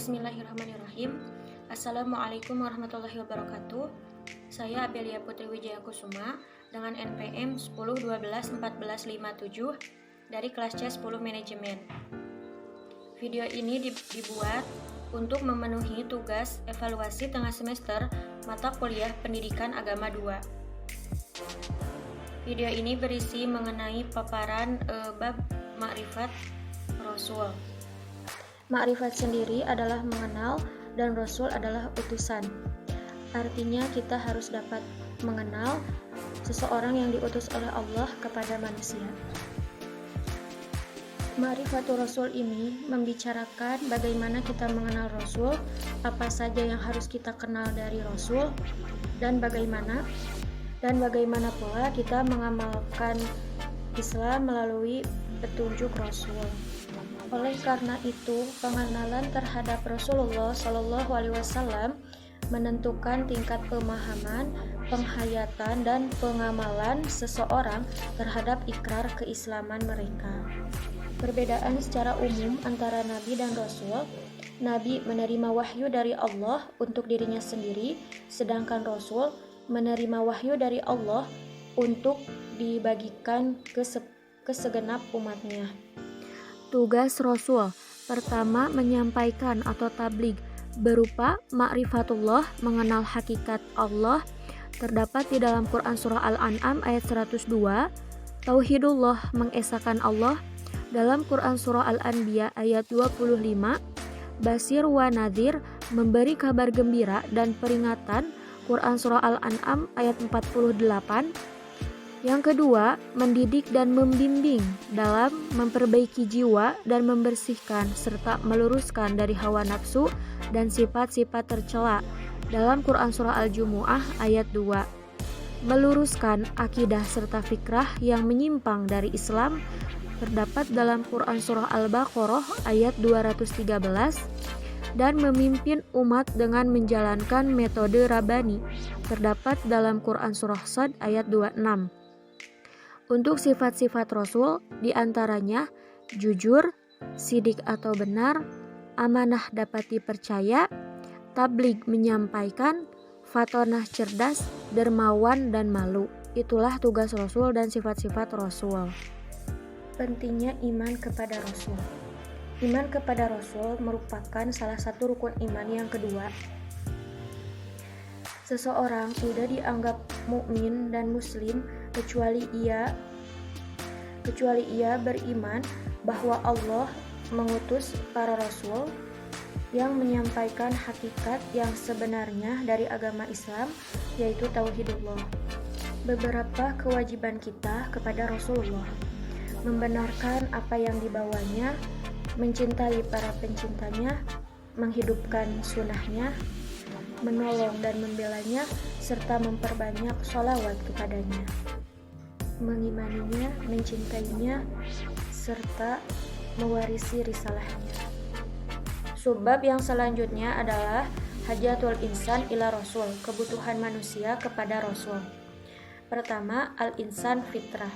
Bismillahirrahmanirrahim. Assalamualaikum warahmatullahi wabarakatuh. Saya Abelia Putri Wijaya Kusuma dengan NPM 10121457 dari kelas C10 Manajemen. Video ini dibuat untuk memenuhi tugas evaluasi tengah semester mata kuliah Pendidikan Agama 2. Video ini berisi mengenai paparan bab Ma'rifat Rasul. Ma'rifat sendiri adalah mengenal dan Rasul adalah utusan. Artinya kita harus dapat mengenal seseorang yang diutus oleh Allah kepada manusia. Ma'rifatul Rasul ini membicarakan bagaimana kita mengenal Rasul, apa saja yang harus kita kenal dari Rasul, dan bagaimana pula kita mengamalkan Islam melalui petunjuk Rasul. Oleh karena itu, pengenalan terhadap Rasulullah Shallallahu Alaihi Wasallam menentukan tingkat pemahaman, penghayatan, dan pengamalan seseorang terhadap ikrar keislaman mereka. Perbedaan secara umum antara Nabi dan Rasul: Nabi menerima wahyu dari Allah untuk dirinya sendiri, sedangkan Rasul menerima wahyu dari Allah untuk dibagikan ke segenap umatnya. Tugas Rasul pertama menyampaikan atau tabligh berupa ma'rifatullah, mengenal hakikat Allah, terdapat di dalam Quran Surah Al-An'am ayat 102, Tauhidullah, mengesahkan Allah, dalam Quran Surah Al-Anbiya ayat 25, Basir wa Nadhir, memberi kabar gembira dan peringatan, Quran Surah Al-An'am ayat 48. Yang kedua, mendidik dan membimbing dalam memperbaiki jiwa dan membersihkan serta meluruskan dari hawa nafsu dan sifat-sifat tercela, dalam Quran Surah Al-Jumu'ah ayat 2. Meluruskan akidah serta fikrah yang menyimpang dari Islam, terdapat dalam Quran Surah Al-Baqarah ayat 213, dan memimpin umat dengan menjalankan metode Rabbani, terdapat dalam Quran Surah Shad ayat 26. Untuk sifat-sifat Rasul diantaranya jujur, sidik atau benar, amanah dapat dipercaya, tabligh menyampaikan, fatonah cerdas, dermawan dan malu. Itulah tugas Rasul dan sifat-sifat Rasul. Pentingnya iman kepada Rasul. Iman kepada Rasul merupakan salah satu rukun iman yang kedua. Seseorang tidak dianggap mukmin dan muslim kecuali ia beriman bahwa Allah mengutus para rasul yang menyampaikan hakikat yang sebenarnya dari agama Islam, yaitu tauhidullah. Beberapa kewajiban kita kepada Rasulullah: membenarkan apa yang dibawanya, mencintai para pencintanya, menghidupkan sunnahnya, menolong dan membelanya, serta memperbanyak sholawat kepadanya, mengimaninya, mencintainya, serta mewarisi risalahnya. Subbab yang selanjutnya adalah hajatul insan ila rasul, kebutuhan manusia kepada rasul. Pertama, al-insan fitrah.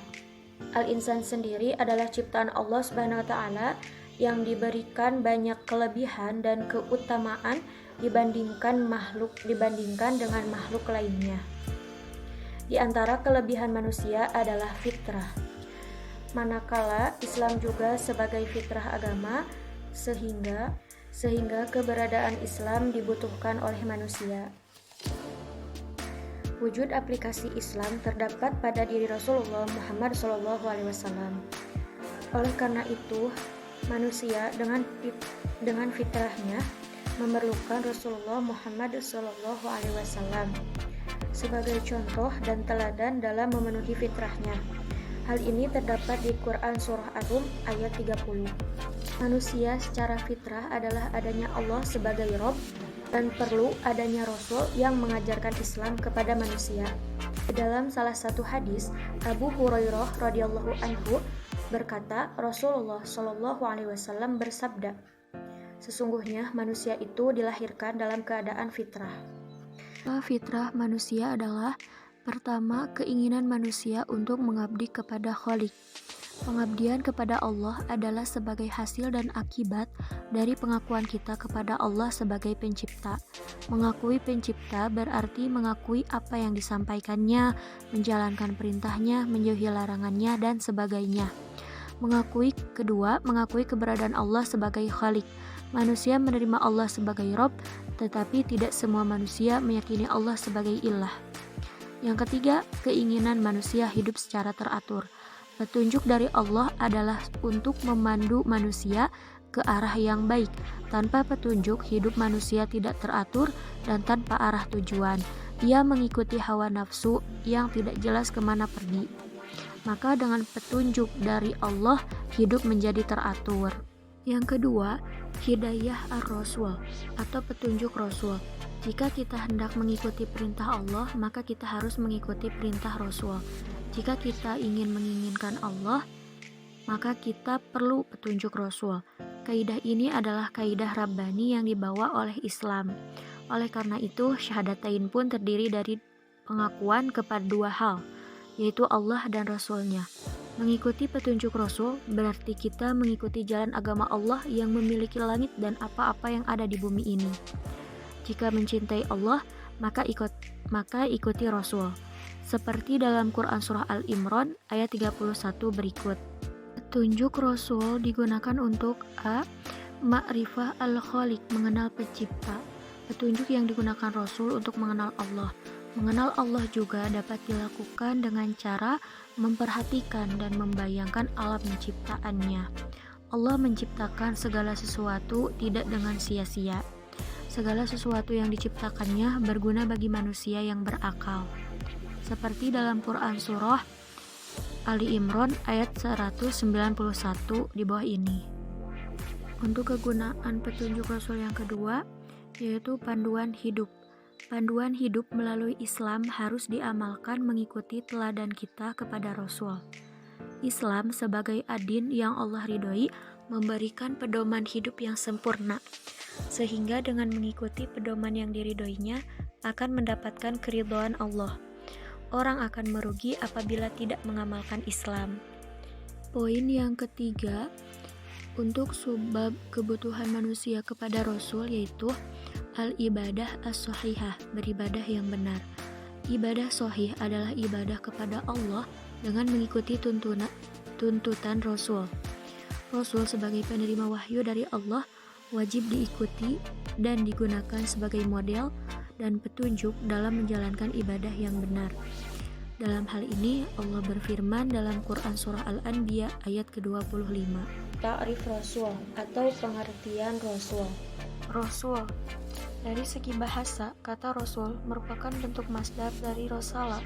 Al-insan sendiri adalah ciptaan Allah Subhanahu wa taala yang diberikan banyak kelebihan dan keutamaan dibandingkan dengan makhluk lainnya. Di antara kelebihan manusia adalah fitrah. Manakala Islam juga sebagai fitrah agama, sehingga keberadaan Islam dibutuhkan oleh manusia. Wujud aplikasi Islam terdapat pada diri Rasulullah Muhammad SAW. Oleh karena itu, manusia dengan fitrahnya memerlukan Rasulullah Muhammad SAW sebagai contoh dan teladan dalam memenuhi fitrahnya. Hal ini terdapat di Quran Surah Ar-Rum ayat 30. Manusia secara fitrah adalah adanya Allah sebagai Rabb dan perlu adanya Rasul yang mengajarkan Islam kepada manusia. Dalam salah satu hadis, Abu Hurairah radhiyallahu anhu berkata, Rasulullah Shallallahu Alaihi Wasallam bersabda, sesungguhnya manusia itu dilahirkan dalam keadaan fitrah. Fitrah manusia adalah pertama, keinginan manusia untuk mengabdi kepada Khalik. Pengabdian kepada Allah adalah sebagai hasil dan akibat dari pengakuan kita kepada Allah sebagai pencipta. Mengakui pencipta berarti mengakui apa yang disampaikannya, menjalankan perintahnya, menjauhi larangannya, dan sebagainya. Mengakui keberadaan Allah sebagai Khalik. Manusia menerima Allah sebagai Rob, tetapi tidak semua manusia meyakini Allah sebagai Ilah. Yang ketiga, keinginan manusia hidup secara teratur. Petunjuk dari Allah adalah untuk memandu manusia ke arah yang baik. Tanpa petunjuk, hidup manusia tidak teratur dan tanpa arah tujuan. Ia mengikuti hawa nafsu yang tidak jelas kemana pergi. Maka dengan petunjuk dari Allah, hidup menjadi teratur. Yang kedua, hidayah ar-rasul atau petunjuk Rasul. Jika kita hendak mengikuti perintah Allah, maka kita harus mengikuti perintah Rasul. Jika kita ingin menginginkan Allah, maka kita perlu petunjuk Rasul. Kaidah ini adalah kaidah Rabbani yang dibawa oleh Islam. Oleh karena itu, syahadatain pun terdiri dari pengakuan kepada dua hal, yaitu Allah dan Rasulnya. Mengikuti petunjuk Rasul berarti kita mengikuti jalan agama Allah yang memiliki langit dan apa-apa yang ada di bumi ini. Jika mencintai Allah, maka ikuti Rasul. Seperti dalam Quran Surah Al-Imran ayat 31 berikut. Petunjuk Rasul digunakan untuk A. Ma'rifah al-Khaliq, mengenal pencipta. Petunjuk yang digunakan Rasul untuk mengenal Allah. Mengenal Allah juga dapat dilakukan dengan cara memperhatikan dan membayangkan alam penciptaannya. Allah menciptakan segala sesuatu tidak dengan sia-sia. Segala sesuatu yang diciptakannya berguna bagi manusia yang berakal. Seperti dalam Quran Surah Ali Imran ayat 191 di bawah ini. Untuk kegunaan petunjuk Rasul yang kedua, yaitu panduan hidup. Panduan hidup melalui Islam harus diamalkan mengikuti teladan kita kepada Rasul. Islam sebagai adin yang Allah ridhoi memberikan pedoman hidup yang sempurna, sehingga dengan mengikuti pedoman yang diridhoinya akan mendapatkan keridhaan Allah. Orang akan merugi apabila tidak mengamalkan Islam. Poin yang ketiga, untuk sebab kebutuhan manusia kepada Rasul yaitu al-ibadah as-sahihah, beribadah yang benar. Ibadah sahih adalah ibadah kepada Allah dengan mengikuti tuntutan Rasul. Rasul sebagai penerima wahyu dari Allah wajib diikuti dan digunakan sebagai model dan petunjuk dalam menjalankan ibadah yang benar. Dalam hal ini, Allah berfirman dalam Quran Surah Al-Anbiya ayat ke-25. Ta'rif Rasul atau pengertian Rasul. Rasul. Dari segi bahasa, kata Rasul merupakan bentuk masdar dari Rasala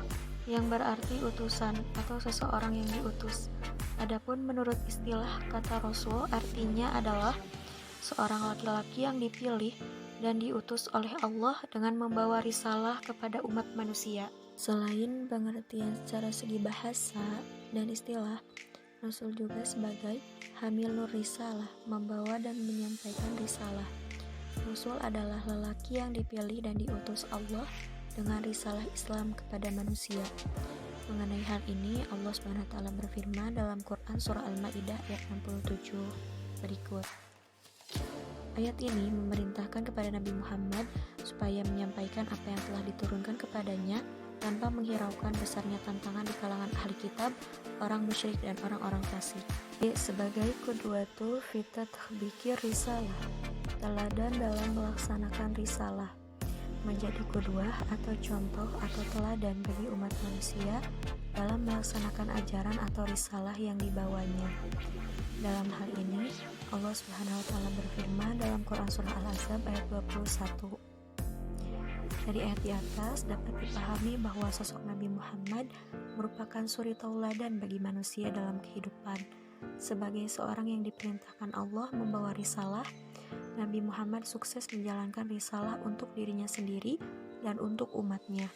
yang berarti utusan atau seseorang yang diutus. Adapun menurut istilah kata Rasul artinya adalah seorang laki-laki yang dipilih dan diutus oleh Allah dengan membawa risalah kepada umat manusia. Selain pengertian secara segi bahasa dan istilah, Rasul juga sebagai hamilur risalah, membawa dan menyampaikan risalah. Rasul adalah lelaki yang dipilih dan diutus Allah dengan risalah Islam kepada manusia. Mengenai hal ini, Allah SWT berfirman dalam Quran Surah Al-Ma'idah ayat 67 berikut. Ayat ini memerintahkan kepada Nabi Muhammad supaya menyampaikan apa yang telah diturunkan kepadanya tanpa menghiraukan besarnya tantangan di kalangan ahli kitab, orang musyrik dan orang-orang fasik. Sebagai qudwatu fi tatbiqir risalah, teladan dalam melaksanakan risalah, menjadi qudwah atau contoh atau teladan bagi umat manusia dalam melaksanakan ajaran atau risalah yang dibawanya. Dalam hal ini, Allah Subhanahu wa taala berfirman dalam Quran Surah Al-Ahzab ayat 21. Dari ayat di atas dapat dipahami bahwa sosok Nabi Muhammad merupakan suri tauladan bagi manusia dalam kehidupan. Sebagai seorang yang diperintahkan Allah membawa risalah, Nabi Muhammad sukses menjalankan risalah untuk dirinya sendiri dan untuk umatnya.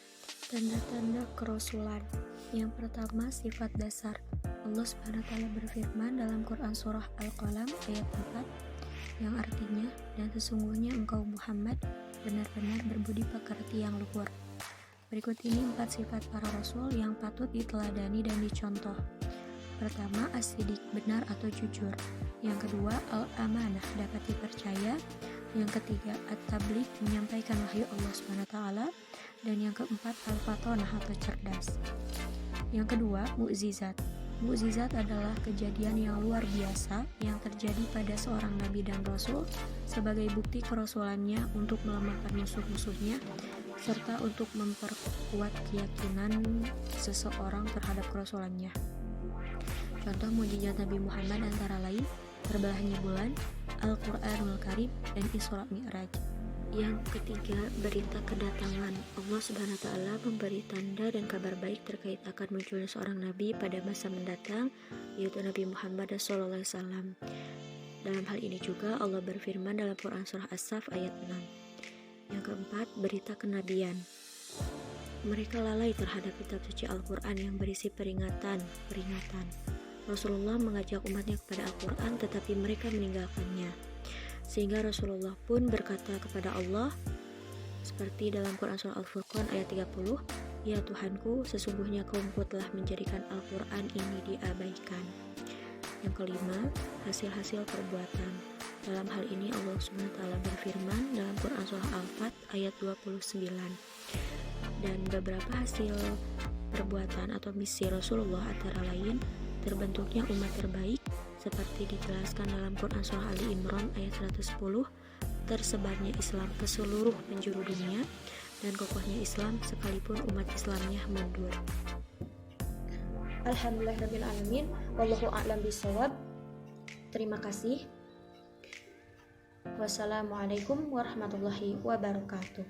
Tanda-tanda kerasulan. Yang pertama, sifat dasar. Allah SWT berfirman dalam Quran Surah Al-Qalam ayat 4 yang artinya, dan sesungguhnya engkau Muhammad benar-benar berbudi pekerti yang luhur. Berikut ini 4 sifat para rasul yang patut diteladani dan dicontoh. pertama, as-sidik, benar atau jujur. Yang kedua, al-amanah, dapat dipercaya. Yang ketiga, at-tabligh, menyampaikan wahyu Allah SWT. Dan yang keempat, al-fatonah atau cerdas. Yang kedua, mukjizat. Mukjizat adalah kejadian yang luar biasa yang terjadi pada seorang nabi dan rasul sebagai bukti kerasulannya untuk melemahkan musuh-musuhnya serta untuk memperkuat keyakinan seseorang terhadap kerasulannya. Contoh mukjizat Nabi Muhammad antara lain terbelahnya bulan, Al-Quranul Karim, dan Isra Mi'raj. Yang ketiga, berita kedatangan. Allah Subhanahu wa taala memberi tanda dan kabar baik terkait akan munculnya seorang nabi pada masa mendatang, yaitu Nabi Muhammad SAW. Dalam hal ini juga Allah berfirman dalam Quran surah As-Saff ayat 6. Yang keempat, berita kenabian. Mereka lalai terhadap kitab suci Al-Quran yang berisi peringatan. Rasulullah mengajak umatnya kepada Al-Quran, tetapi mereka meninggalkannya. Sehingga Rasulullah pun berkata kepada Allah, seperti dalam Quran surah Al-Furqan ayat 30, "Ya Tuhanku, sesungguhnya kaumku telah menjadikan Al-Quran ini diabaikan." Yang kelima, hasil-hasil perbuatan. Dalam hal ini Allah SWT berfirman dalam Quran surah Al-Fat ayat 29. Dan beberapa hasil perbuatan atau misi Rasulullah antara lain terbentuknya umat terbaik seperti dijelaskan dalam Quran surah Ali Imran ayat 110, tersebarnya Islam ke seluruh penjuru dunia dan kokohnya Islam sekalipun umat Islamnya mundur. Alhamdulillahirrabbilalamin. Wallahu a'lam bishawab. Terima kasih. Wassalamualaikum warahmatullahi wabarakatuh.